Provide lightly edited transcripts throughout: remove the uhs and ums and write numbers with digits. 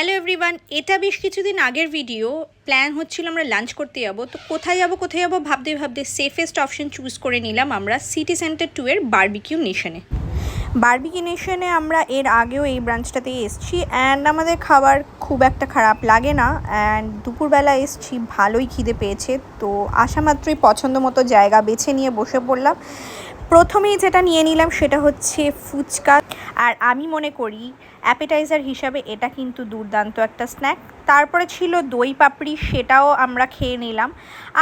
Hello everyone, এটা বেশ কিছুদিন আগের ভিডিও। প্ল্যান হচ্ছিল আমরা লাঞ্চ করতে যাব, তো কোথায় যাব ভাবতে ভাবতে সেফেস্ট অপশন চুজ করে নিলাম আমরা সিটি সেন্টার 2 এর বারবিকিউ নেশনে। বারবিকিউ নেশনে আমরা এর আগেও এই ব্রাঞ্চটাতেই এসেছি অ্যান্ড আমাদের খাবার খুব একটা খারাপ লাগে না। অ্যান্ড দুপুরবেলা এসেছি, ভালোই খিদে পেয়েছে, তো আসা মাত্রই পছন্দ মতো জায়গা বেছে নিয়ে বসে পড়লাম। প্রথমেই যেটা নিয়ে নিলাম সেটা হচ্ছে ফুচকা, আর আমি মনে করি অ্যাপেটাইজার হিসাবে এটা কিন্তু দুর্দান্ত একটা স্ন্যাক। তারপরে ছিল দই পাপড়ি, সেটাও আমরা খেয়ে নিলাম।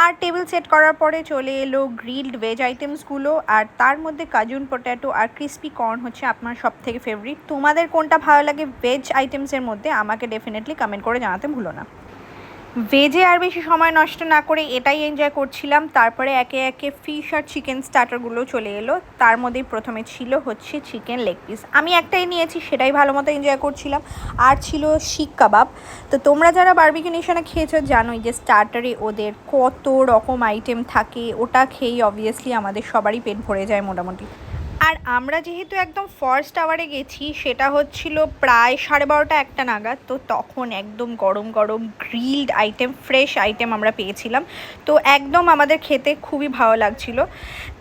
আর টেবিল সেট করার পরে চলে এলো গ্রিলড ভেজ আইটেমসগুলো, আর তার মধ্যে কাজুন পটেটো আর ক্রিস্পি কর্ন হচ্ছে আপনার সব থেকে ফেভারিট। তোমাদের কোনটা ভালো লাগে ভেজ আইটেমসের মধ্যে আমাকে ডেফিনেটলি কমেন্ট করে জানাতে ভুলো না। ভেজে আর বেশি সময় নষ্ট না করে এটাই এনজয় করছিলাম। তারপরে একে একে ফিশ আর চিকেন স্টার্টারগুলো চলে এলো। তার মধ্যেই প্রথমে ছিল হচ্ছে চিকেন লেগ পিস, আমি একটাই নিয়েছি, সেটাই ভালো মতো এনজয় করছিলাম। আর ছিল শিক কাবাব। তো তোমরা যারা বারবিকিউ নেশনে খেয়েছো জানোই যে স্টার্টারে ওদের কত রকম আইটেম থাকে, ওটা খেয়েই অবভিয়াসলি আমাদের সবারই পেট ভরে যায় মোটামুটি। আর আমরা যেহেতু একদম ফার্স্ট আওয়ারে গেছি, সেটা হচ্ছিল প্রায় 12:30 একটা নাগাদ, তো তখন একদম গরম গরম গ্রিলড আইটেম, ফ্রেশ আইটেম আমরা পেয়েছিলাম, তো একদম আমাদের খেতে খুবই ভালো লাগছিল।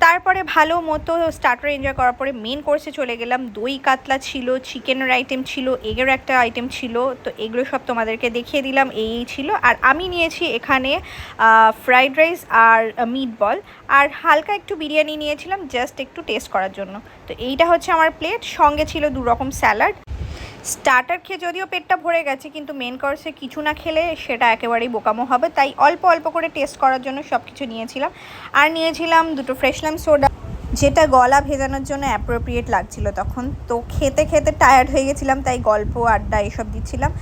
তারপরে ভালো মতো স্টার্টার এনজয় করার পরে মেন কোর্সে চলে গেলাম। দই কাতলা ছিল, চিকেনের আইটেম ছিল, এগের একটা আইটেম ছিল, তো এগুলো সব তোমাদেরকে দেখিয়ে দিলাম। এই ছিল। আর আমি নিয়েছি এখানে ফ্রাইড রাইস আর মিট বল, আর হালকা একটু বিরিয়ানি নিয়েছিলাম জাস্ট একটু টেস্ট করার জন্য। তো এইটা হচ্ছে আমার প্লেট, সঙ্গে ছিল 2 রকম স্যালাড। স্টার্টার খেয়ে যদিও পেটটা ভরে গেছে, কিন্তু মেন কোর্সে কিছু না খেলে সেটা একেবারেই বোকামো হবে, তাই অল্প অল্প করে টেস্ট করার জন্য সব কিছু নিয়েছিলাম। আর নিয়েছিলাম 2টো ফ্রেশ লাইম সোডা, যেটা গলা ভেজানোর জন্য অ্যাপ্রোপ্রিয়েট লাগছিল তখন। তো খেতে খেতে টায়ার্ড হয়ে গেছিলাম, তাই গল্প আড্ডা এসব দিচ্ছিলাম।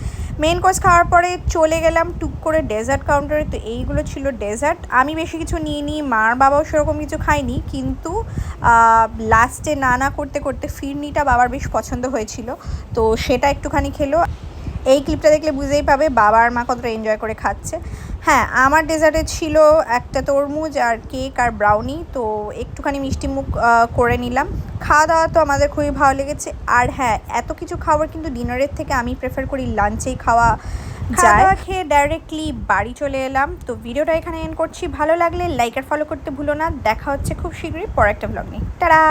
মেন কোর্স খাওয়ার পরে চলে গেলাম টুক করে ডেজার্ট কাউন্টারে। তো এইগুলো ছিল ডেজার্ট, আমি বেশি কিছু নিইনি, মার বাবাও সেরকম কিছু খাইনি, কিন্তু লাস্টে না করতে করতে ফিরনিটা বাবার বেশ পছন্দ হয়েছিল, তো সেটা একটুখানি খেলো। এই ক্লিপটা দেখলে বুঝতেই পাবে বাবা আর মা কতটা এনজয় করে খাচ্ছে। হ্যাঁ, আমার ডেজার্টে ছিল একটা তরমুজ আর কেক আর ব্রাউনি, তো একটুখানি মিষ্টি মুখ করে নিলাম। খাওয়া দাওয়া তো আমাদের খুবই ভালো লেগেছে। আর হ্যাঁ, এত কিছু খাবার কিন্তু ডিনারের থেকে আমি প্রেফার করি লাঞ্চেই খাওয়া যায়। খেয়ে ডাইরেক্টলি বাড়ি চলে এলাম। তো ভিডিওটা এখানে এন্ড করছি, ভালো লাগলে লাইক আর ফলো করতে ভুলো না। দেখা হচ্ছে খুব শীঘ্রই পর একটা ব্লগ নিয়ে। টাটা।